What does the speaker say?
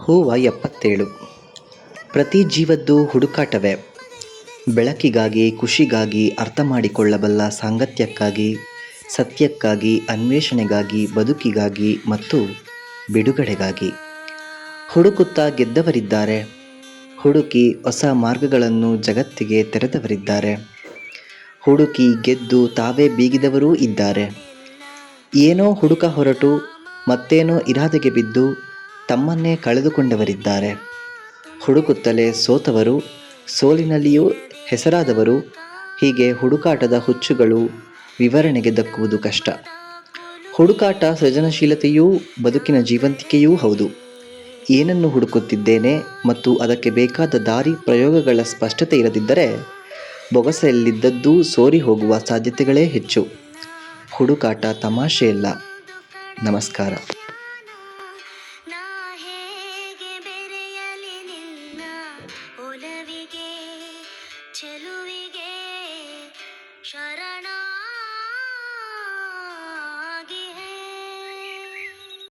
ಹೂವ 77. ಪ್ರತಿ ಜೀವದ್ದು ಹುಡುಕಾಟವೇ. ಬೆಳಕಿಗಾಗಿ, ಖುಷಿಗಾಗಿ, ಅರ್ಥ ಮಾಡಿಕೊಳ್ಳಬಲ್ಲ ಸಾಂಗತ್ಯಕ್ಕಾಗಿ, ಸತ್ಯಕ್ಕಾಗಿ, ಅನ್ವೇಷಣೆಗಾಗಿ, ಬದುಕಿಗಾಗಿ ಮತ್ತು ಬಿಡುಗಡೆಗಾಗಿ. ಹುಡುಕುತ್ತಾ ಗೆದ್ದವರಿದ್ದಾರೆ, ಹುಡುಕಿ ಹೊಸ ಮಾರ್ಗಗಳನ್ನು ಜಗತ್ತಿಗೆ ತೆರೆದವರಿದ್ದಾರೆ, ಹುಡುಕಿ ಗೆದ್ದು ತಾವೇ ಬೀಗಿದವರೂ ಇದ್ದಾರೆ. ಏನೋ ಹುಡುಕ ಹೊರಟು ಮತ್ತೇನೋ ಇರಾದೆಗೆ ಬಿದ್ದು ತಮ್ಮನ್ನೇ ಕಳೆದುಕೊಂಡವರಿದ್ದಾರೆ. ಹುಡುಕುತ್ತಲೇ ಸೋತವರು, ಸೋಲಿನಲ್ಲಿಯೂ ಹೆಸರಾದವರು. ಹೀಗೆ ಹುಡುಕಾಟದ ಹುಚ್ಚುಗಳು ವಿವರಣೆಗೆ ದಕ್ಕುವುದು ಕಷ್ಟ. ಹುಡುಕಾಟ ಸೃಜನಶೀಲತೆಯೂ ಬದುಕಿನ ಜೀವಂತಿಕೆಯೂ ಹೌದು. ಏನನ್ನು ಹುಡುಕುತ್ತಿದ್ದೇನೆ ಮತ್ತು ಅದಕ್ಕೆ ಬೇಕಾದ ದಾರಿ ಪ್ರಯೋಗಗಳ ಸ್ಪಷ್ಟತೆ ಇರದಿದ್ದರೆ ಬೊಗಸೆಯಲ್ಲಿದ್ದದ್ದೂ ಸೋರಿ ಹೋಗುವ ಸಾಧ್ಯತೆಗಳೇ ಹೆಚ್ಚು. ಹುಡುಕಾಟ ತಮಾಷೆಯಲ್ಲ. ನಮಸ್ಕಾರ. ನಾ ಹೇಗೆ ಬೆರೆಯಲಿ ನಿನ್ನ ಒಲವಿಗೆ ಚೆಲುವಿಗೆ ಶರಣ